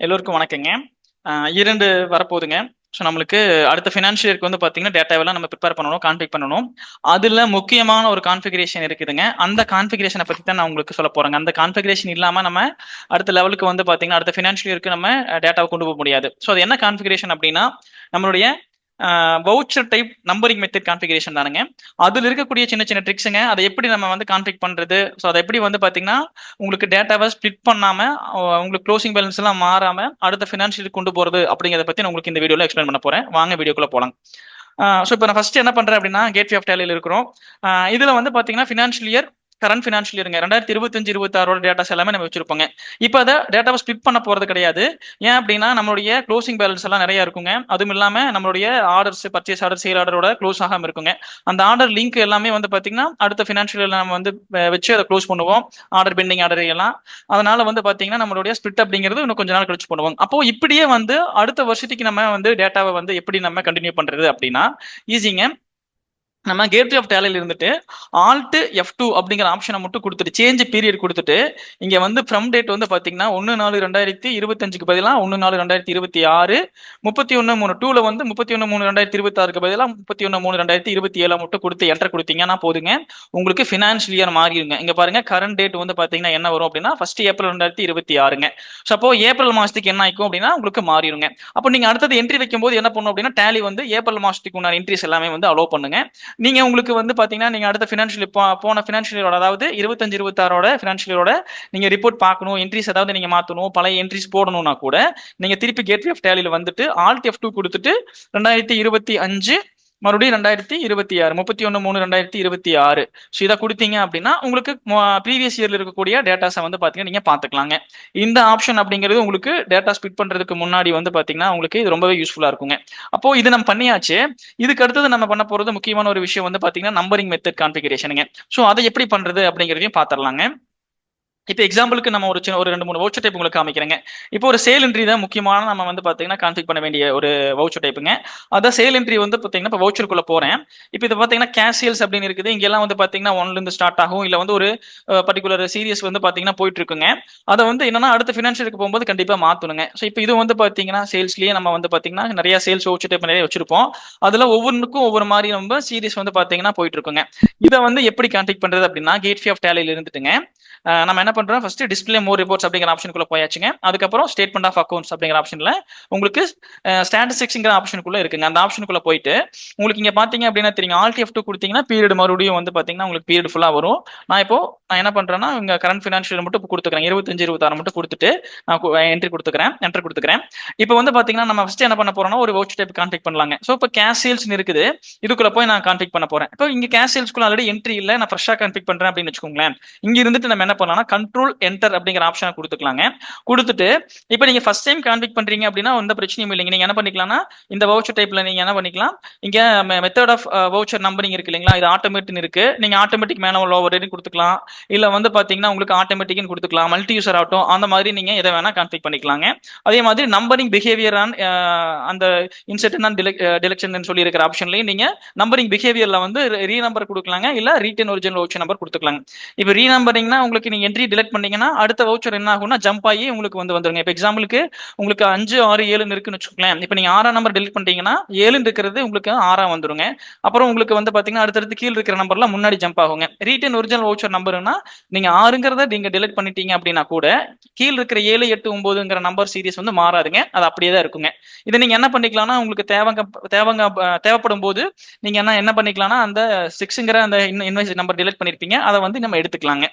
எல்லோருக்கும் வணக்கங்க. 2 வரப்போகுதுங்க. ஸோ நம்மளுக்கு அடுத்த ஃபினான்ஷியல் இயர்க்கு வந்து பார்த்தீங்கன்னா, டேட்டாவெல்லாம் நம்ம ப்ரிப்பேர் பண்ணணும், கான்ஃபிக் பண்ணணும். அதுல முக்கியமான ஒரு கான்ஃபிகரேஷன் இருக்குதுங்க. அந்த கான்ஃபிகரேஷன பத்தி தான் நான் உங்களுக்கு சொல்லப் போறேங்க. அந்த கான்ஃபிகரேஷன் இல்லாம நம்ம அடுத்த லெவலுக்கு வந்து பார்த்தீங்கன்னா, அடுத்த ஃபினான்ஷியல் இயர்க்கு நம்ம டேட்டாவ கொண்டு போக முடியாது. ஸோ அது என்ன கான்ஃபிகரேஷன் அப்படின்னா, நம்மளுடைய voucher type numbering method configuration தானுங்க. அதுல இருக்கக்கூடிய சின்ன சின்ன ட்ரிக்ஸுங்க. அதை எப்படி நம்ம வந்து கான்ஃபிக் பண்றது, ஸோ அதை எப்படி வந்து பார்த்தீங்கன்னா, உங்களுக்கு டேட்டாவை ஸ்ப்ளிட் பண்ணாம உங்களுக்கு க்ளோசிங் பேலன்ஸ் எல்லாம் மாறாம அடுத்த ஃபினான்ஷியல் கொண்டு போறது அப்படிங்கிறத பத்தி நான் உங்களுக்கு இந்த வீடியோல எக்ஸ்பிளைன் பண்ண போறேன். வாங்க வீடியோக்குள்ள போலாம். ஸோ இப்போ நான் ஃபர்ஸ்ட் என்ன பண்றேன் அப்படின்னா, கேட்வே ஆஃப் டேலியில் இருக்கிறோம். இதுல வந்து பாத்தீங்கன்னா ஃபினான்ஷியல் இயர் கரண்ட் ஃபினான்ஷியல் இயருங்க 2025-26 டேட்டாஸ் எல்லாமே நம்ம வச்சிருப்போங்க. இப்போ அதை டேட்டாவை ஸ்ப்ளிட் பண்ண போறது கிடையாது. ஏன் அப்படின்னா நம்மளுடைய க்ளோசிங் பேலன்ஸ் எல்லாம் நிறைய இருக்குங்க. அதுவும் இல்லாம நம்மளுடைய ஆர்டர்ஸ், பர்ச்சேஸ் ஆர்டர், சேல் ஆர்டரோட க்ளோஸ் ஆகாம இருக்குங்க. அந்த ஆர்டர் லிங்க் எல்லாமே வந்து பாத்தீங்கன்னா அடுத்த ஃபினான்ஷியல் நம்ம வந்து வச்சு அதை க்ளோஸ் பண்ணுவோம். ஆர்டர் பெண்டிங் ஆர்டர் எல்லாம். அதனால வந்து பாத்தீங்கன்னா நம்மளுடைய ஸ்பிளிட் அப்படிங்கிறது இன்னும் கொஞ்ச நாள் கழிச்சு பண்ணுவோம். அப்போ இப்படியே வந்து அடுத்த வருஷத்துக்கு நம்ம வந்து டேட்டாவை வந்து எப்படி நம்ம கண்டினியூ பண்றது அப்படின்னா ஈஸிங்க. நம்ம கேட்வே ஆஃப் டேலியில் இருந்துட்டு ஆல்ட் F2 அப்படிங்கிற ஆப்ஷனை மட்டும் கொடுத்துட்டு சேஞ்ச் பீரியட் கொடுத்துட்டு இங்க வந்து ஃப்ரம் டேட் வந்து பாத்தீங்கன்னா 1/4/2025 பதிலாக 1/4/2026, 31/3 வந்து 31/3/2026 பதிலாக 31/3/2027 மட்டும் கொடுத்து என்டர் கொடுத்தீங்கன்னா போதுங்க, உங்களுக்கு ஃபினான்ஷியல் இயர் மாறிடுங்க. இங்க பாருங்க கரண்ட் டேட் வந்து பாத்தீங்கன்னா என்ன வரும் அப்படின்னா 1 ஏப்ரல் 2026ங்க. சப்போ ஏப்ரல் மாசத்துக்கு என்ன ஆயிக்கும் அப்படின்னா உங்களுக்கு மாறிடுங்க. அப்போ நீங்க அடுத்தது என்ட்ரி வைக்கும் போது என்ன பண்ணும் அப்படின்னா டேலி வந்து ஏப்ரல் மாசத்துக்கு உண்டான என்ட்ரிஸ் எல்லாமே வந்து அலோவ் பண்ணுங்க. நீங்க உங்களுக்கு வந்து பாத்தீங்கன்னா நீங்க அடுத்த ஃபினான்ஷியல் போன ஃபினான்ஷியலோட, அதாவது 25-26 ஃபினான்ஷியலோட நீங்க ரிப்போர்ட் பார்க்கணும், என்ட்ரிஸ் ஏதாவது நீங்க மாத்தணும், பழைய என்ட்ரிஸ் போடணும்னா கூட நீங்க திருப்பி கேட்வே ஆஃப் டேலியில் வந்துட்டு ஆல்ட் F2 கொடுத்துட்டு 2025 மறுபடியும் 2026 31/3/2026 ஸோ இதை கொடுத்தீங்க அப்படின்னா உங்களுக்கு ப்ரீவியஸ் இயர்ல இருக்கக்கூடிய டேட்டாஸை வந்து பாத்தீங்கன்னா நீங்க பாத்துக்கலாங்க. இந்த ஆப்ஷன் அப்படிங்கிறது உங்களுக்கு டேட்டா ஸ்பிட் பண்றதுக்கு முன்னாடி வந்து பாத்தீங்கன்னா உங்களுக்கு இது ரொம்பவே யூஸ்ஃபுல்லா இருக்குங்க. அப்போ இது நம்ம பண்ணியாச்சு. இதுக்கு அடுத்தது நம்ம பண்ண போறது முக்கியமான ஒரு விஷயம் வந்து பாத்தீங்கன்னா நம்பரிங் மெத்தட் கான்ஃபிகரேஷனுங்க. ஸோ அதை எப்படி பண்றது அப்படிங்கிறதையும் பாத்திரலாங்க. இப்போ எக்ஸாம்பிளுக்கு நம்ம ஒரு 2-3 வவுச்சர் டைப் உங்களுக்கு காமிக்கிறேங்க. இப்போ ஒரு சேல் என்ட்ரி தான் முக்கியமான நம்ம வந்து பாத்தீங்கன்னா கான்ஃபிக் பண்ண வேண்டிய ஒரு வவுச்சர் டைப்புங்க. அதான் சேல் என்ட்ரி வந்து பாத்தீங்கன்னா இப்போ வவுச்சருக்குள்ள போறேன். இப்போ இது பாத்தீங்கன்னா கேஷ் சேல்ஸ் அப்படின்னு இருக்குது. இங்கெல்லாம் வந்து பாத்தீங்கன்னா 1ல இருந்து ஸ்டார்ட் ஆகும், இல்ல வந்து ஒரு பர்டிகுலர் சீரியஸ் வந்து பாத்தீங்கன்னா போயிட்டு இருக்குங்க. அதை வந்து என்னன்னா அடுத்த ஃபினான்ஷியலுக்கு போகும்போது கண்டிப்பா மாத்தணுங்க. ஸோ இப்போ இது வந்து பாத்தீங்கன்னா சேல்ஸ்லயே நம்ம வந்து பாத்தீங்கன்னா நிறைய சேல்ஸ் வவுச்சர் டைப் நிறைய வச்சிருப்போம். அதுல ஒவ்வொன்றுக்கும் ஒவ்வொரு மாதிரி நம்ம சீரியஸ் வந்து பாத்தீங்கன்னா போயிட்டு இருக்குங்க. இதை வந்து எப்படி கான்ஃபிக் பண்றது அப்படின்னா கேட்வே ஆஃப் டேலியில் இருந்துட்டுங்க நம்ம என்ன பண்றோம், ஃபர்ஸ்ட் டிஸ்பிளே மோர் ரிப்போர்ட்ஸ் அப்படிங்கிற ஆப்ஷனுக்குள்ள போயாச்சுங்க. அதுக்கப்புறம் ஸ்டேட்மெண்ட் ஆஃப் அக்கௌண்ட்ஸ் அப்படிங்கிற ஆப்ஷன்ல உங்களுக்கு ஸ்டாட்டிஸ்டிக்ஸ்ங்கிற ஆப்ஷனுக்குள்ள இருக்குங்க. அந்த ஆப்ஷனுக்குள்ள போயிட்டு உங்களுக்கு இங்க பாத்தீங்க அப்படின்னா தெரியும் ஆல்ட் F2 கொடுத்தீங்கன்னா பீரியட் மறுபடியும் வந்து பாத்தீங்கன்னா உங்களுக்கு பீரியட் ஃபுல்லா வரும். நான் என்ன பண்றேன்னா இங்க கரண்ட் ஃபினான்ஷியல் மட்டும் கொடுத்துக்கிறேன், 25-26 மட்டும் கொடுத்துட்டு நான் என்ட்ரி கொடுத்துக்கிறேன். இப்போ வந்து பாத்தீங்கன்னா நம்ம ஃபர்ஸ்ட் என்ன பண்ண போறோம்னா ஒரு வவுச்சர் டைப் கான்ஃபிக் பண்ணலாங்க. ஸோ இப்போ கேஷ் சேல்ஸ் இருக்குது, இதுக்குள்ள போய் நான் கான்ஃபிக் பண்ண போறேன். இப்போ இங்க கேஷ் சேல்ஸ்க்குள்ள ஆல்ரெடி என்ட்ரி இல்ல, நான் ஃப்ரெஷ்ஷா கான்ஃபிக் பண்றேன் அப்படின்னு வச்சுக்கோங்களேன். இங்க இருந்துட்டு நம்ம என்ன பண்ணலாம், கண்ட்ரோல் என்டர் அப்படிங்கிற ஆப்ஷனை கொடுத்துக்கலாங்க. கொடுத்துட்டு இப்போ நீங்க ஃபர்ஸ்ட் டைம் கான்ஃபிக் பண்றீங்க அப்படின்னா எந்த பிரச்சனையும் இல்லைங்க. நீங்க என்ன பண்ணிக்கலாம்னா இந்த வவுச்சர் டைப்ல நீங்க என்ன பண்ணிக்கலாம், இங்க மெத்தட் ஆஃப் வவுச்சர் நம்பரிங் இருக்கு இல்லைங்களா, இது ஆட்டோமேட்டிக் இருக்கு. நீங்க ஆட்டோமேட்டிக் மேனுவல் லோவர் கொடுத்துக்கலாம், இல்ல வந்து பாத்தீங்கன்னா உங்களுக்கு ஆட்டோமேட்டிக்னு கொடுத்துக்கலாம், மல்டி யூசர் ஆகட்டும், அந்த மாதிரி நீங்க எதை வேணா கான்ஃபிக் பண்ணிக்கலாங்க. அதே மாதிரி நம்பரிங் பிஹேவியர் அந்த இன்செர்ட் அண்ட் டிலெக்ஷன் சொல்லி இருக்கிற ஆப்ஷன்லயும் நீங்க நம்பரிங் பிஹேவியர்ல வந்து ரீ நம்பர் கொடுக்கலாங்க, இல்ல ரீட்டன் ஒரிஜினல் வவுச்சர் நம்பர் கொடுத்துக்கலாங்க. இப்போ ரீ நம்பரிங்னா உங்களுக்கு நீங்க என்ட்ரி டிலெக்ட் பண்ணீங்கன்னா அடுத்த வவுச்சர் என்ன ஆகும்னா ஜம்ப் ஆகி உங்களுக்கு வந்துருங்க. இப்போ எக்ஸாம்பிளுக்கு உங்களுக்கு 5, 6, 7 இருக்குன்னு வச்சுக்கோங்களேன். இப்போ நீங்க 6ஆம் நம்பர் டிலீட் பண்ணிட்டீங்கன்னா 7 இருக்கிறது உங்களுக்கு 6 வந்துருங்க. அப்புறம் உங்களுக்கு வந்து பாத்தீங்கன்னா அடுத்தடுத்து கீழ் இருக்கிற நம்பர்லாம் முன்னாடி ஜம்ப் ஆகுங்க. ரீட்டன் ஒரிஜினல் வவுச்சர் நம்பர்னா நீங்க 6ங்கிறத நீங்க டிலீட் பண்ணிட்டீங்க அப்படின்னா கூட கீழ் இருக்கிற 7, 8, 9ங்கிற நம்பர் சீரிஸ் வந்து மாறாதுங்க, அது அப்படியே தான் இருக்குங்க. இதை நீங்க என்ன பண்ணிக்கலாம்னா உங்களுக்கு தேவைப்படும் போது நீங்க என்ன பண்ணிக்கலாம்னா அந்த 6ங்கிற அந்த இன்வாய்ஸ் நம்பர் டிலீட் பண்ணிருப்பீங்க, அதை வந்து நம்ம எடுத்துக்கலாங்க.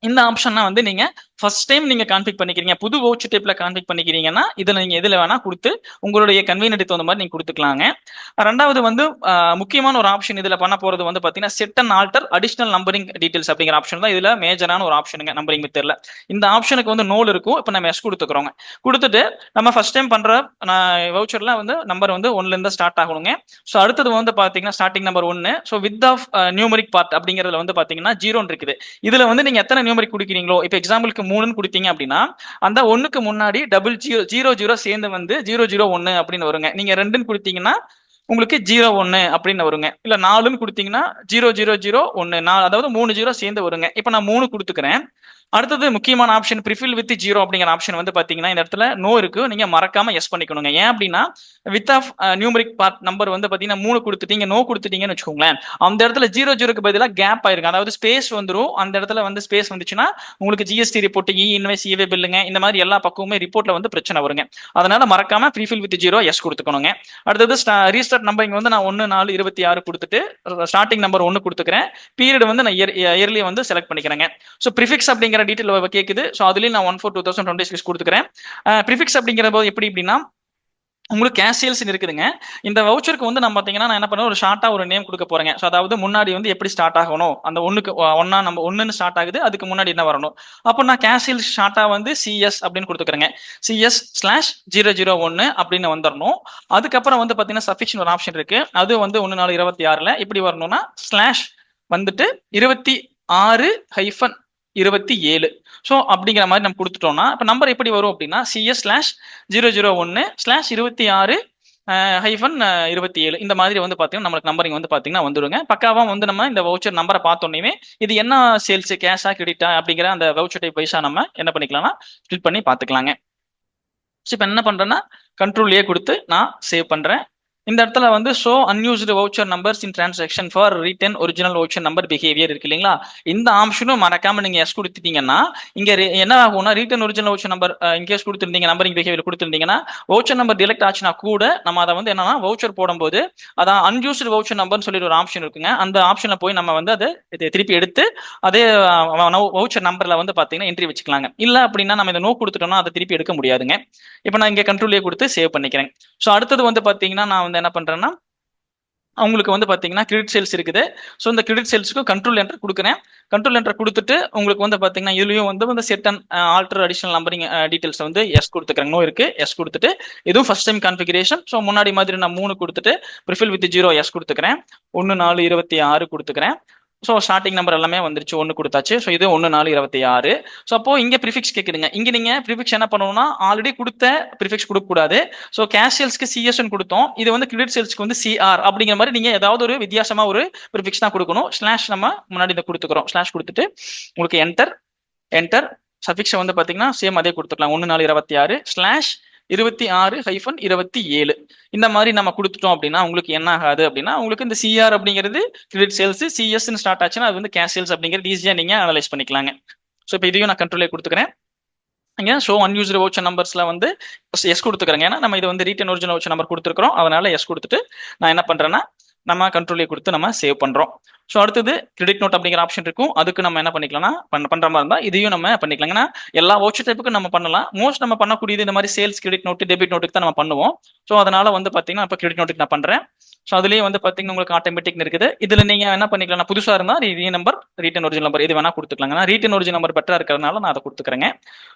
இந்த ஆப்ஷன் வந்து நீங்க ஃபர்ஸ்ட் டைம் நீங்க கான்ஃபிக் பண்ணிக்கிறீங்க, புது வவுச்சர் டைப்ல கான்ஃபிக் பண்ணிக்கிறீங்கன்னா இதுல நீங்க எதுல வேணா கொடுத்து உங்களுடைய கன்வீனியன்ட் தகுந்த மாதிரி நீங்க கொடுத்துக்கலாங்க. ரெண்டாவது வந்து முக்கியமான ஒரு ஆப்ஷன் இதுல பண்ண போறது வந்து பாத்தீங்கன்னா set and alter additional numbering details அப்படிங்கிற ஆப்ஷன் தான் இதுல மேஜரான ஒரு ஆப்ஷனுங்க நம்பரிங் மெத்தட்ல. இந்த ஆப்ஷனுக்கு வந்து நோல் இருக்கும். இப்போ நம்ம எஸ் கொடுத்துக்கிறோங்க. கொடுத்துட்டு நம்ம ஃபர்ஸ்ட் டைம் பண்ற வவுச்சர்ல வந்து நம்பர் வந்து 1ல இருந்து ஸ்டார்ட் ஆகணுங்க. ஸோ அடுத்தது வந்து பாத்தீங்கன்னா starting number 1, so width of numeric part அப்படிங்கிறதுல வந்து பாத்தீங்கன்னா 0 இருக்குது. இதுல வந்து நீங்க எத்தனை நியூமரிக் கொடுக்குறீங்களோ, இப்போ எக்ஸாம்பிளுக்கு 3ன்னு கொடுத்தீங்க அப்படின்னா அந்த 1க்கு முன்னாடி 00 சேர்ந்து வந்து 001 அப்படின்னு வருங்க. நீங்க 2ன்னு கொடுத்தீங்கன்னா உங்களுக்கு 01 அப்படின்னு வருங்க. இல்ல 4ன்னு கொடுத்தீங்கன்னா 0001, அதாவது 3 0 சேர்ந்து வருங்க. இப்போ நான் 3 கொடுத்துக்கிறேன். அடுத்தது முக்கியமான ஆப்ஷன் ப்ரிஃபில் வித் ஜீரோ அப்படிங்கிற ஆப்ஷன் வந்து பாத்தீங்கன்னா இந்த இடத்துல நோ இருக்கு, நீங்க மறக்காம எஸ் பண்ணிக்கணுங்க. ஏன் அப்படின்னா width of numeric part number வந்து பாத்தீங்கன்னா 3 கொடுத்துட்டீங்க, நோ கொடுத்துட்டீங்கன்னு வச்சுக்கோங்களேன், அந்த இடத்துல 00க்கு பதிலாக கேப் ஆயிருக்கும், அதாவது ஸ்பேஸ் வந்துரும். அந்த இடத்துல வந்து ஸ்பேஸ் வந்துச்சுன்னா உங்களுக்கு ஜிஎஸ்டி ரிப்போர்ட், இ இன்வாய்ஸ், இவே பில்லுங்க, இந்த மாதிரி எல்லா பக்கமுமே ரிப்போர்ட்ல வந்து பிரச்சனை வருங்க. அதனால மறக்காம ப்ரீஃபில் வித் ஜீரோ எஸ் கொடுத்துக்கணுங்க. அடுத்தது ரீஸ்டார்ட் நம்பரிங் வந்து நான் 1/4/26 கொடுத்துட்டு ஸ்டார்டிங் நம்பர் 1 கொடுத்துக்கிறேன். பீரியட் வந்து நான் இயர்லி வந்து செலக்ட் பண்ணிக்கிறேங்க. ஸோ ப்ரிஃபிக்ஸ் அப்படிங்கிற டீட்டெயில் கேட்குது. ஸோ அதுலேயும் நான் 1/4/2026 கொடுத்துக்கிறேன். ப்ரிஃபிக்ஸ் அப்படிங்கிற போது எப்படி அப்படின்னா உங்களுக்கு கேஷ் சேல்ஸ் இருக்குதுங்க. இந்த வவுச்சருக்கு வந்து நம்ம பார்த்தீங்கன்னா நான் என்ன பண்ணுவேன், ஒரு ஷார்ட்டா ஒரு நேம் கொடுக்க போறேங்க. ஸோ அதாவது முன்னாடி வந்து எப்படி ஸ்டார்ட் ஆகணும், அந்த ஒன்றுக்கு ஒன்னா நம்ம ஒன்றுன்னு ஸ்டார்ட் ஆகுது, அதுக்கு முன்னாடி என்ன வரணும். அப்போ நான் கேஷ் சேல்ஸ் ஷார்ட்டா வந்து சிஎஸ் அப்படின்னு கொடுத்துக்கிறேங்க. CS/001 அப்படின்னு வந்துடணும். அதுக்கப்புறம் வந்து பார்த்தீங்கன்னா சஃபிக்ஷன் ஒரு ஆப்ஷன் இருக்கு, அது வந்து 1/4/26 எப்படி வரணும்னா ஸ்லாஷ் வந்துட்டு 26-27. ஸோ அப்படிங்கிற மாதிரி நம்ம கொடுத்துட்டோம்னா இப்போ நம்பர் எப்படி வரும் அப்படின்னா CS/001/26-26-27 இந்த மாதிரி வந்து பார்த்தீங்கன்னா நம்மளுக்கு நம்பரிங் வந்து பார்த்தீங்கன்னா வந்துருங்க. பக்காவா வந்து நம்ம இந்த வவுச்சர் நம்பரை பார்த்தோன்னே இது என்ன சேல்ஸ், கேஷா கிரெடிட்டா அப்படிங்கிற அந்த வவுச்சர் டைப் வைஸா நம்ம என்ன பண்ணிக்கலாம்னா ஸ்பிளிட் பண்ணி பார்த்துக்கலாங்க. ஸோ இப்போ என்ன பண்றேன்னா கண்ட்ரோல் ஏ கொடுத்து நான் சேவ் பண்றேன். இந்த இடத்துல வந்து show unused voucher numbers in transaction for return original voucher number behaviour இருக்கு இல்லைங்களா, இந்த ஆப்ஷனும் மறக்காம நீங்க எஸ் கொடுத்துட்டீங்கன்னா இங்க என்ன ஆகும்னா retain original voucher number in case கொடுத்துருந்தீங்க, நம்பரிங் பிஹேவியர் கொடுத்துருந்தீங்கன்னா வவுச்சர் நம்பர் டிலெக்ட் ஆச்சுன்னா கூட நம்ம அதை வந்து என்னன்னா வவுச்சர் போடும்போது அதான் அன்யூஸ்டு வவுச்சர் நம்பர்னு சொல்லிட்டு ஒரு ஆப்ஷன் இருக்குங்க, அந்த ஆப்ஷன்ல போய் நம்ம வந்து அதை திருப்பி எடுத்து அதே வவுச்சர் நம்பர்ல வந்து பாத்தீங்கன்னா என்ட்ரி வச்சுக்கலாங்க. இல்ல அப்படின்னா நம்ம இதை நோ கொடுத்துட்டோம்னா அதை திருப்பி எடுக்க முடியாதுங்க. இப்போ நான் இங்க கண்ட்ரோல் ஏ கொடுத்து சேவ் பண்ணிக்கிறேன். ஸோ அடுத்தது வந்து பாத்தீங்கன்னா நான் வந்து என்ன பண்றேன்னா உங்களுக்கு வந்து பாத்தீங்கன்னா கிரெடிட் சேல்ஸ் இருக்குது. ஸோ இந்த கிரெடிட் சேல்ஸ்க்கு கண்ட்ரோல் என்டர் கொடுக்குறேன். கண்ட்ரோல் என்டர் கொடுத்துட்டு உங்களுக்கு வந்து பாத்தீங்கன்னா இதுலயும் வந்து set and alter additional numbering details வந்து எஸ் கொடுத்துக்கிறேன். நோ இருக்கு, எஸ் கொடுத்துட்டு இதுவும் ஃபர்ஸ்ட் டைம் கான்ஃபிகரேஷன். ஸோ முன்னாடி மாதிரி நான் 3 கொடுத்துட்டு ப்ரிஃபில் வித் ஜீரோ எஸ் கொடுத்துக்கிறேன். 1/4/26 கொடுத்துக்கிறேன். ஸோ ஸ்டார்டிங் நம்பர் எல்லாமே வந்துருச்சு, 1 கொடுத்தாச்சு. ஸோ இது 1/4/26. ஸோ அப்போ இங்க ப்ரிஃபிக்ஸ் கேட்குதுங்க. இங்க நீங்க ப்ரிஃபிக்ஸ் என்ன பண்ணணும்னா ஆல்ரெடி கொடுத்த ப்ரிஃபிக்ஸ் கொடுக்க கூடாது. ஸோ கேஷ் சேல்ஸ்க்கு சிஎஸ்ன்னு கொடுத்தோம், இது வந்து கிரெடிட் சேல்ஸ்க்கு வந்து சிஆர் அப்படிங்கிற மாதிரி நீங்க ஏதாவது ஒரு வித்தியாசமா ஒரு ப்ரிஃபிக்ஸ் தான் கொடுக்கணும். ஸ்லாஷ் நம்ம முன்னாடி இதை கொடுத்துக்கிறோம். ஸ்லாஷ் கொடுத்துட்டு உங்களுக்கு என்டர் சஃபிக்ஸை வந்து பாத்தீங்கன்னா சேம் அதே கொடுத்துக்கலாம். 1/4/26/26-27 இந்த மாதிரி நம்ம கொடுத்துட்டோம் அப்படின்னா உங்களுக்கு என்ன ஆகாது அப்படின்னா உங்களுக்கு இந்த சிஆர் அப்படிங்கிறது கிரெடிட் சேல்ஸ், சிஎஸ்ன்னு ஸ்டார்ட் ஆச்சுன்னா அது வந்து கேஷ் சேல்ஸ் அப்படிங்கிறது ஈஸியா நீங்க அனலைஸ் பண்ணிக்கலாங்க. ஸோ இப்போ இதையும் நான் கண்ட்ரோலே கொடுத்துக்கிறேன். இங்க ஷோ அன்யூஸ்டு வவுச்சர் நம்பர்ஸ்ல வந்து எஸ் கொடுத்துக்கிறேங்க. ஏன்னா நம்ம இது வந்து ரிட்டன் ஒரிஜினல் வவுச்சர் நம்பர் கொடுத்துருக்கோம், அதனால எஸ் கொடுத்துட்டு நான் என்ன பண்றேன்னா நம்ம கண்ட்ரோலே கொடுத்து நம்ம சேவ் பண்றோம். ஸோ அடுத்தது கிரெடிட் நோட் அப்படிங்கிற ஆப்ஷன் இருக்கும், அதுக்கு நம்ம என்ன பண்ணிக்கலாம்னா பண்ற மாதிரி இருந்தா இதையும் நம்ம பண்ணிக்கலாம். ஏன்னா எல்லா வவுச்சர் டைப்புக்கும் நம்ம பண்ணலாம். மோஸ்ட் நம்ம பண்ணக்கூடியது இந்த மாதிரி சேல்ஸ் கிரெடிட் நோட், டெபிட் நோட்டுக்கு தான் நம்ம பண்ணுவோம். ஸோ அதனால வந்து பாத்தீங்கன்னா இப்போ கிரெடிட் நோட்டுக்கு நான் பண்றேன். ஸோ அதுலேயே வந்து பாத்தீங்கன்னா உங்களுக்கு ஆட்டோமேட்டிக் இருக்குது. இதுல நீங்க என்ன பண்ணிக்கலாம், புதுசா இருந்தா நம்பர் ரிட்டன் ஒரிஜினல் நம்பர் இது வேணா கொடுத்துக்கலாங்க. ரிட்டன் ஒரிஜினல் நம்பர் பெட்டரா இருக்கிறதுனால நான் அதை கொடுத்துக்கிறேங்க.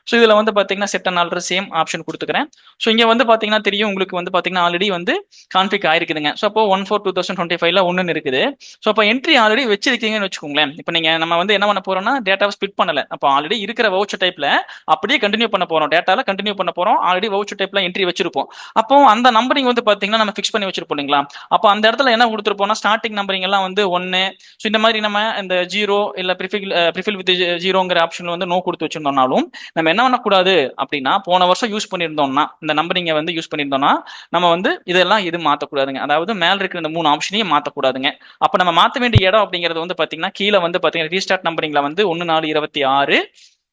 ஸோ இதுல வந்து பாத்தீங்கன்னா set and alter same option கொடுத்துக்கிறேன். ஸோ இங்க வந்து பாத்தீங்கன்னா தெரியும் உங்களுக்கு வந்து பாத்தீங்கன்னா ஆல்ரெடி வந்து கான்ஃபிக் ஆயிருக்குதுங்க. ஸோ அப்போ 1/4/2025 ஒன்னு இருக்குது. ஸோ அப்போ என்ட்ரி ஆல்ரெடி வச்சிருக்கீங்கன்னு வச்சுக்கோங்களேன். இப்போ நீங்க நம்ம வந்து என்ன பண்ண போறோம்னா டேட்டாவை ஸ்பிட் பண்ணல, அப்போ ஆல்ரெடி இருக்கிற வவுச்சர் டைப்ல அப்படியே கண்டினியூ பண்ண போறோம், டேட்டால கண்டினியூ பண்ண போறோம். ஆல்ரெடி வவுச்சர் டைப்ல என்ட்ரி வச்சிருப்போம். அப்போ அந்த நம்பரிங் வந்து பாத்தீங்கன்னா நம்ம ஃபிக்ஸ் பண்ணி வச்சிருப்போம் இல்லைங்களா. அப்போ அந்த இடத்துல என்ன கொடுத்துருப்போம்னா ஸ்டார்டிங் நம்பரிங் எல்லாம் வந்து 1. ஸோ இந்த மாதிரி நம்ம இந்த 0 இல்ல ப்ரிஃபில் வித் ஜீரோங்கிற ஆப்ஷன்ல வந்து நோ கொடுத்து வச்சிருந்தோம்னாலும் நம்ம என்ன பண்ணக்கூடாது அப்படின்னா போன வருஷம் யூஸ் பண்ணியிருந்தோம்னா இந்த நம்பரிங்கை வந்து யூஸ் பண்ணியிருந்தோம்னா நம்ம வந்து இதெல்லாம் இது மாற்றக்கூடாதுங்க. அதாவது மேல இருக்கிற இந்த 3 ஆப்ஷனையும் மாற்றக்கூடாதுங்க. அப்போ நம்ம மாற்ற வேண்டிய இடம் அப்படிங்கிறது வந்து பாத்தீங்கன்னா கீழே வந்து பாத்தீங்கன்னா ரீஸ்டார்ட் நம்பரிங்ல வந்து 1/4/26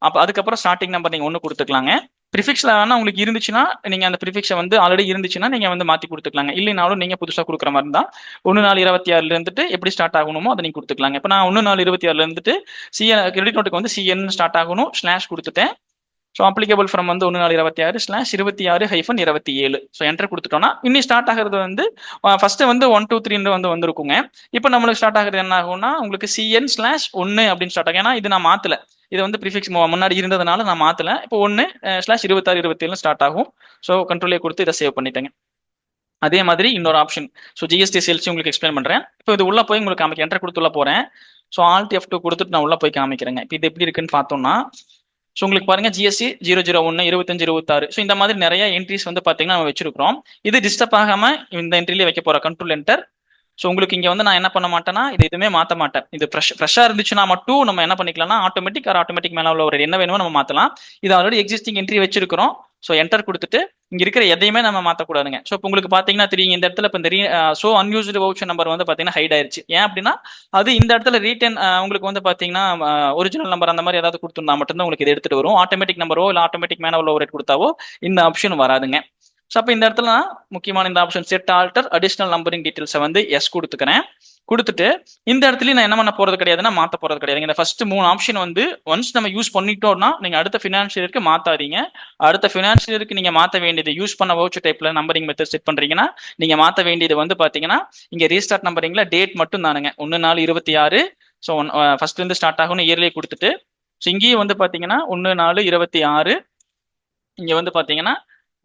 அப்போ அதுக்கப்புறம் ஸ்டார்டிங் நம்பர் நீங்க 1 கொடுத்துக்கலாங்க. ப்ரிஃபிக்ஸ்ல வேணா உங்களுக்கு இருந்துச்சுன்னா நீங்க அந்த ப்ரிஃபிக்ஸை வந்து ஆல்ரெடி இருந்துச்சுன்னா நீங்க வந்து மாத்தி கொடுத்துக்கலாங்க. இல்லைனாலும் நீங்க புதுசா கொடுக்குற மாதிரி இருந்தா 1/4/26 இருந்துட்டு எப்படி ஸ்டார்ட் ஆகணுமோ அதை நீங்க கொடுத்துக்கலாங்க. இப்போ நான் 1/4/26 இருந்துட்டு கிரெடிட் நோட்டுக்கு வந்து சிஎன் ஸ்டார்ட் ஆகணும் ஸ்லாஷ் கொடுத்துட்டேன். ஸோ அப்ளிகபிள் ஃப்ரம் வந்து 1/4/26/26-27. ஸோ என்டர் கொடுத்துட்டோம்னா இன்னி ஸ்டார்ட் ஆகிறது வந்து ஃபர்ஸ்ட் வந்து 1 2 3 வந்து வந்துருக்குங்க. இப்போ நம்மளுக்கு ஸ்டார்ட் ஆகுறது என்ன ஆகும்னா உங்களுக்கு CN/1 அப்படின்னு ஸ்டார்ட் ஆகும். ஏன்னா இது நான் மாத்தல, இது வந்து ப்ரிஃபிக்ஸ் முன்னாடி இருந்ததுனால நான் மாத்தல. இப்போ 1/26-27 ஸ்டார்ட் ஆகும். ஸோ கண்ட்ரோலே கொடுத்து இதை சேவ் பண்ணிட்டேங்க. அதே மாதிரி இன்னொரு ஆப்ஷன் ஸோ ஜிஎஸ்டி சேல்ஸ் உங்களுக்கு எக்ஸ்பிளைன் பண்றேன். இப்போ இது உள்ள போய் உங்களுக்கு காமிக்க என்டர் கொடுத்து உள்ள போறேன். ஸோ Alt F2 கொடுத்துட்டு நான் உள்ள போய் காமிக்கிறேங்க. இப்போ இது எப்படி இருக்குன்னு பார்த்தோம்னா ஸோ உங்களுக்கு பாருங்க GST 001 25-26. ஸோ இந்த மாதிரி நிறைய என்ட்ரிஸ் வந்து பாத்தீங்கன்னா நம்ம வச்சிருக்கிறோம். இது டிஸ்டர்ப் ஆகாம இந்த என்ட்ரிலேயே வைக்க போற கண்ட்ரோல் என்டர் ஸோ உங்களுக்கு இங்க வந்து நான் என்ன பண்ண மாட்டேன்னா இது எதுவுமே மாற்ற மாட்டேன். இது ஃப்ரெஷ்ஷா இருந்துச்சுன்னா மட்டும் நம்ம என்ன பண்ணிக்கலாம்னா ஆட்டோமேட்டிக் மேல உள்ள ஒரு என்ன வேணுமோ நம்ம மாத்தலாம். இது ஆல்ரெடி எக்ஸிஸ்டிங் என்ட்ரி வச்சிருக்கிறோம். ஸோ என்டர் கொடுத்துட்டு இங்க இருக்கிற எதையுமே நம்ம மாத்தக்கூடாதுங்க. ஸோ இப்போ உங்களுக்கு பாத்தீங்கன்னா தெரியும் இந்த இடத்துல இப்போ இந்த ஷோ அன்யூஸ்டு வவுச்சர் நம்பர் வந்து பாத்தீங்கன்னா ஹைட் ஆயிருச்சு. ஏன் அப்படின்னா அது இந்த இடத்துல ரீட்டன் உங்களுக்கு வந்து பாத்தீங்கன்னா ஒரிஜினல் நம்பர் அந்த மாதிரி ஏதாவது கொடுத்துருந்தா மட்டும்தான் உங்களுக்கு இது எடுத்துட்டு வரும். ஆட்டோமேட்டிக் நம்பரோ இல்லை ஆட்டோமேட்டிக் மேனுவல் ஓவர் கொடுத்தாவோ இந்த ஆப்ஷன் வராதுங்க. ஸோ அப்போ இந்த இடத்துல நான் முக்கியமான இந்த option set alter additional numbering டீட்டெயில்ஸை வந்து எஸ் கொடுத்துக்கிறேன். கொடுத்துட்டு இந்த இடத்துல நான் என்ன பண்ண போறது கிடையாதுன்னா மாத்த போறது கிடையாது. இந்த ஃபர்ஸ்ட் 3 ஆப்ஷன் வந்து ஒன்ஸ் நம்ம யூஸ் பண்ணிட்டோம்னா நீங்க அடுத்த ஃபினான்ஷியருக்கு மாத்தாதீங்க. அடுத்த ஃபினான்ஷியருக்கு நீங்க மாத்த வேண்டியது யூஸ் பண்ண வவுச்சர் டைப்ல நம்பரிங் மெத்தட் செட் பண்றீங்கன்னா நீங்க மாத்த வேண்டியது வந்து பாத்தீங்கன்னா இங்க ரீஸ்டார்ட் நம்பரிங்ல டேட் மட்டும் தானுங்க 1/4/26. ஸோ ஃபர்ஸ்ட்ல இருந்து ஸ்டார்ட் ஆகும்னு இயர்லி கொடுத்துட்டு ஸோ இங்கேயும் வந்து பாத்தீங்கன்னா 1/4/26 இங்க வந்து பாத்தீங்கன்னா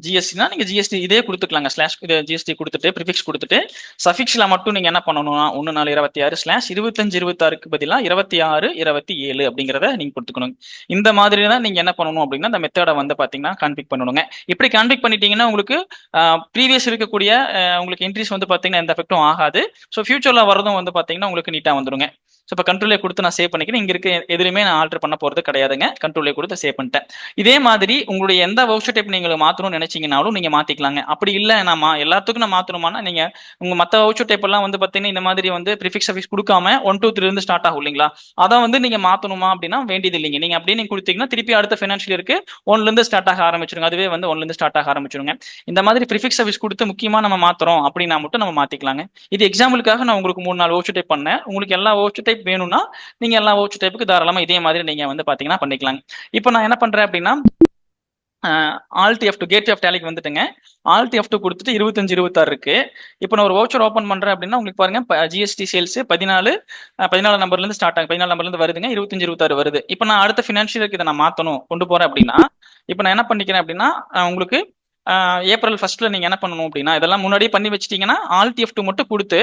ஜிஎஸ்டினா நீங்க ஜிஎஸ்டி இதே கொடுத்துக்கலாங்க. ஸ்லாஷ் ஜிஎஸ்டி கொடுத்துட்டு ப்ரிஃபிக்ஸ் கொடுத்துட்டு சஃபிக்ஸ்ல மட்டும் நீங்க என்ன பண்ணணும்னா 1/4/26/25/26க்கு பதிலாக 26/27 அப்படிங்கிறத நீங்க கொடுத்துக்கணும். இந்த மாதிரி தான் நீங்க என்ன பண்ணணும் அப்படின்னா இந்த மெத்தடை வந்து பாத்தீங்கன்னா கான்ஃபிக் பண்ணணுங்க. இப்படி கான்ஃபிக் பண்ணிட்டீங்கன்னா உங்களுக்கு ப்ரீவியஸ் இருக்கக்கூடிய உங்களுக்கு என்ட்ரிஸ் வந்து பாத்தீங்கன்னா எந்த எஃபெக்டும் ஆகாது. ஸோ ஃபியூச்சர்ல வரதும் வந்து பாத்தீங்கன்னா உங்களுக்கு நீட்டா வந்துருங்க. ஸோ இப்போ கண்ட்ரோலே கொடுத்து நான் சேவ் பண்ணிக்கிறேன். இங்க இருக்க எதுலையுமே நான் ஆல்டர் பண்ண போறது கிடையாதுங்க. கண்ட்ரோலே கொடுத்து சேவ் பண்ணிட்டேன். இதே மாதிரி உங்களுடைய எந்த வவுச்சர் டைப் நீங்க மாத்தணும்னு நினைச்சீங்கனாலும் நீங்க மாத்திக்கலாங்க. அப்படி இல்லை நான் எல்லாத்துக்கும் நான் மாத்தணுமானா நீங்க உங்க மத்த வவுச்சர் டைப் எல்லாம் வந்து பாத்தீங்கன்னா இந்த மாதிரி வந்து ப்ரிஃபிக்ஸ் சஃபிக்ஸ் கொடுக்காம 1 2 3 இருந்து ஸ்டார்ட் ஆகும் இல்லைங்களா? அதான் வந்து நீங்க மாத்தணுமா அப்படின்னா வேண்டியது இல்லைங்க. நீங்க அப்படியே நீங்க கொடுத்தீங்கன்னா திருப்பி அடுத்த ஃபினான்ஷியல் இருக்கு 1ல இருந்து ஸ்டார்ட் ஆக ஆரம்பிச்சிருங்க. அதுவே வந்து 1ல இருந்து ஸ்டார்ட் ஆக ஆரம்பிச்சிருங்க. இந்த மாதிரி ப்ரிஃபிக்ஸ் சர்வீஸ் கொடுத்து முக்கியமா நம்ம மாத்துறோம் அப்படின்னா மட்டும் நம்ம மாத்திக்கலாங்க. இது எக்ஸாம்பிளுக்காக நான் உங்களுக்கு 3-4 வவுச்சர் டைப் பண்ணேன். உங்களுக்கு எல்லா வவுச்சர் டைப் வேணும்னா நீங்க எல்லா வவுச்சர் டைப்புக்கு தாராளமா இதே மாதிரி நீங்க வந்து பாத்தீங்கன்னா பண்ணிக்கலாங்க. இப்போ நான் என்ன பண்றேன் அப்படின்னா ஆல்ட் F2 கேட் ஆஃப் டேலிக்கு வந்துட்டுங்க. ஆல்ட் F2 கொடுத்துட்டு 25/26 இருக்கு. இப்போ நான் ஒரு வவுச்சர் ஓப்பன் பண்றேன் அப்படின்னா உங்களுக்கு பாருங்க ஜிஎஸ்டி சேல்ஸ் 14 நம்பர்ல இருந்து ஸ்டார்ட் ஆகும். 14 நம்பர்ல இருந்து வருதுங்க. 25/26 வருது. இப்போ நான் அடுத்த ஃபினான்ஷியலுக்கு இதை நான் மாத்தணும் கொண்டு போறேன் அப்படின்னா இப்போ நான் என்ன பண்ணிக்கிறேன் அப்படின்னா உங்களுக்கு ஏப்ரல் 1ல நீங்க என்ன பண்ணணும் அப்படின்னா இதெல்லாம் முன்னாடியே பண்ணி வச்சிட்டீங்கன்னா ஆல்ட் F2 மட்டும் கொடுத்து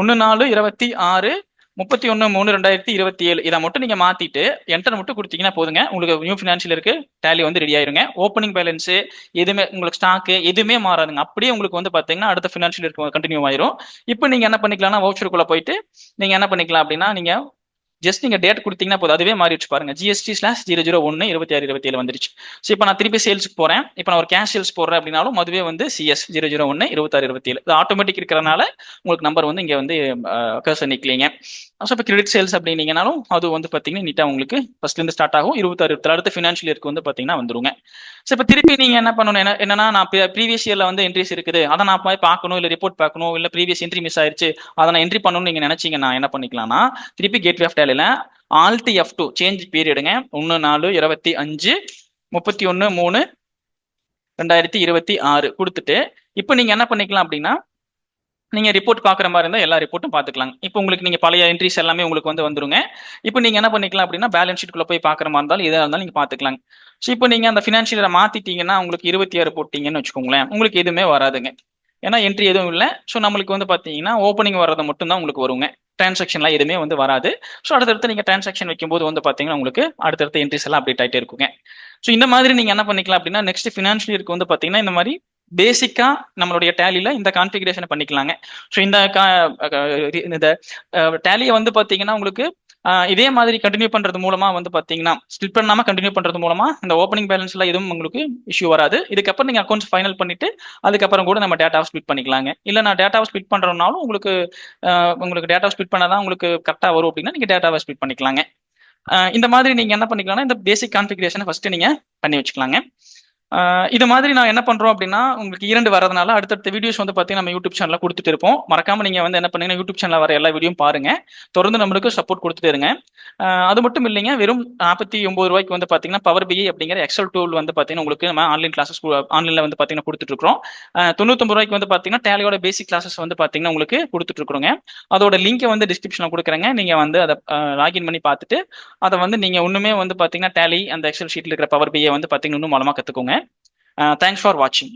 1/4/26 31/3/2027 இதை மட்டும் நீங்க மாத்திட்டு என்டர் மட்டும் கொடுத்தீங்கன்னா போதுங்க. உங்களுக்கு நியூ ஃபினான்ஷியல் இருக்கு டேலி வந்து ரெடி ஆயிருங்க. ஓப்பனிங் பேலன்ஸ் எதுவுமே உங்களுக்கு ஸ்டாக் எதுவுமே மாறாதுங்க. அப்படியே உங்களுக்கு வந்து பாத்தீங்கன்னா அடுத்த ஃபினான்ஷியல் இருக்கு கண்டினியூ ஆயிரும். இப்போ நீங்க என்ன பண்ணிக்கலாம்னா வவுச்சருக்குள்ள போயிட்டு நீங்க என்ன பண்ணிக்கலாம் அப்படின்னா நீங்க ஜஸ்ட் நீங்க டேட் கொடுத்தீங்கன்னா போதும். அதுவே மாறிடுச்சு பாருங்க. GST/001/26/27 வந்துருச்சு. ஸோ இப்போ நான் திருப்பி சேல்ஸ்க்கு போறேன். இப்போ நான் ஒரு கேஷ் சேல்ஸ் போடுறேன் அப்படின்னாலும் அதுவே வந்து CS 001/26/27 இது ஆட்டோமேட்டிக் இருக்கிறனால உங்களுக்கு நம்பர் வந்து இங்க வந்து கர்சர் நிக்கலீங்க. ஸோ இப்போ கிரெடிட் சேல்ஸ் அப்படின்னீங்கனாலும் அது வந்து பாத்தீங்கன்னா நீட்டா உங்களுக்கு ஃபர்ஸ்ட்ல இருந்து ஸ்டார்ட் ஆகும் 26 அடுத்த ஃபினான்ஷியல் இயருக்கு வந்து பாத்தீங்கன்னா வந்துருங்க. ஸோ இப்போ திருப்பி நீங்க என்ன பண்ணணும் என்னன்னா நான் ப்ரீவியஸ் இயர்ல வந்து என்ட்ரிஸ் இருக்குது அதை நான் போய் பார்க்கணும் இல்லை ரிப்போர்ட் பார்க்கணும் இல்லை ப்ரீவியஸ் என்ட்ரி மிஸ் ஆயிருச்சு அதை நான் என்ட்ரி பண்ணணும்னு நீங்க நினைச்சீங்கன்னா என்ன பண்ணிக்கலாம்னா திருப்பி கேட்வே ஆஃப் டேலில ஆல்ட் F2 சேஞ்ச் பீரியடுங்க 1/4/25 31/3/2026 கொடுத்துட்டு இப்போ நீங்க என்ன பண்ணிக்கலாம் அப்படின்னா நீங்க ரிப்போர்ட் பாக்குற மாதிரி இருந்தா எல்லா ரிப்போர்ட்டும் பாத்துக்கலாம். இப்போ உங்களுக்கு நீங்க பழைய என்ட்ரிஸ் எல்லாமே உங்களுக்கு வந்து வந்துருங்க. இப்போ நீங்க என்ன பண்ணிக்கலாம் அப்படின்னா பேலன்ஸ் ஷீட்குள்ள போய் பாக்குற மாதிரி இருந்தாலும் எதா இருந்தாலும் நீங்க பாத்துக்கலாம். ஸோ இப்போ நீங்க அந்த ஃபினான்ஷியலை மாத்திட்டீங்கன்னா உங்களுக்கு 26 போட்டீங்கன்னு வச்சுக்கோங்களேன் உங்களுக்கு எதுவுமே வராதுங்க. ஏன்னா என்ட்ரி எதுவும் இல்லை. ஸோ நம்மளுக்கு வந்து பாத்தீங்கன்னா ஓப்பனிங் வர்றது மட்டும் தான் உங்களுக்கு வருங்க. டிரான்சாக்ஷன்லாம் எதுவுமே வந்து வராது. ஸோ அடுத்தடுத்து நீங்க டிரான்சாக்ஷன் வைக்கும்போது வந்து பாத்தீங்கன்னா உங்களுக்கு அடுத்தடுத்த என்ட்ரிஸ் எல்லாம் அப்டேட் ஆயிட்டே இருக்குங்க. ஸோ இந்த மாதிரி நீங்க என்ன பண்ணிக்கலாம் அப்படின்னா நெக்ஸ்ட் ஃபினான்ஷியல் இயருக்கு வந்து பாத்தீங்கன்னா இந்த மாதிரி பேசிக்கா நம்மளுடைய டேலியில இந்த கான்ஃபிகரேஷனை பண்ணிக்கலாங்க. ஸோ இந்த டேலியை வந்து பாத்தீங்கன்னா உங்களுக்கு இதே மாதிரி கண்டினியூ பண்றது மூலமா வந்து பாத்தீங்கன்னா ஸ்பிளிட் பண்ணாம கண்டினியூ பண்றது மூலமா இந்த ஓப்பனிங் பேலன்ஸ் எல்லாம் எதுவும் உங்களுக்கு இஷ்யூ வராது. இதுக்கப்புறம் நீங்க அக்கௌண்ட்ஸ் ஃபைனல் பண்ணிட்டு அதுக்கப்புறம் கூட நம்ம டேட்டாவை ஸ்பிளிட் பண்ணிக்கலாங்க. இல்ல நான் டேட்டாவை ஸ்பிளிட் பண்றதுனாலும் உங்களுக்கு டேட்டாவை ஸ்பிளிட் பண்ணாதான் உங்களுக்கு கரெக்டா வரும் அப்படின்னா நீங்க டேட்டாவை ஸ்பிளிட் பண்ணிக்கலாங்க. இந்த மாதிரி நீங்க என்ன பண்ணிக்கலாம்னா இந்த பேசிக் கான்ஃபிகரேஷனை ஃபர்ஸ்ட் நீங்க பண்ணி வச்சுக்கலாங்க. இது மாதிரி நான் என்ன பண்றோம் அப்படின்னா உங்களுக்கு 2 வரதுனால அடுத்தடுத்த வீடியோஸ் வந்து பாத்தீங்கன்னா நம்ம யூடியூப் சேனல்ல கொடுத்துட்டு இருப்போம். மறக்காம நீங்க வந்து என்ன பண்ணீங்கன்னா யூடியூப் சேனல்ல வர எல்லா வீடியோயும் பாருங்க. தொடர்ந்து நம்மளுக்கு சப்போர்ட் கொடுத்துட்டு இருங்க. அது மட்டும் இல்லைங்க வெறும் 49 ரூபாய்க்கு வந்து பாத்தீங்கன்னா பவர் BI அப்படிங்கிற எக்ஸல் டூல் வந்து பாத்தீங்கன்னா உங்களுக்கு நம்ம ஆன்லைன் கிளாஸஸ் ஆன்லைன்ல வந்து பாத்தீங்கன்னா கொடுத்துட்டு இருக்கோம். 99 ரூபாய்க்கு வந்து பாத்தீங்கன்னா டேலியோட பேசிக் கிளாஸஸ் வந்து பாத்தீங்கன்னா உங்களுக்கு கொடுத்துட்டு இருக்கிறோங்க. அதோட லிங்கை வந்து டிஸ்கிரிப்ஷன்ல கொடுக்குறேங்க. நீங்க வந்து அதை லாகின் பண்ணி பார்த்துட்டு அதை வந்து நீங்க ஒண்ணுமே வந்து பாத்தீங்கன்னா டேலி அந்த எக்ஸல் ஷீட்ல இருக்கிற பவர் BI வந்து பாத்தீங்கன்னா இன்னும் மூலமா கத்துக்கோங்க. Thanks for watching.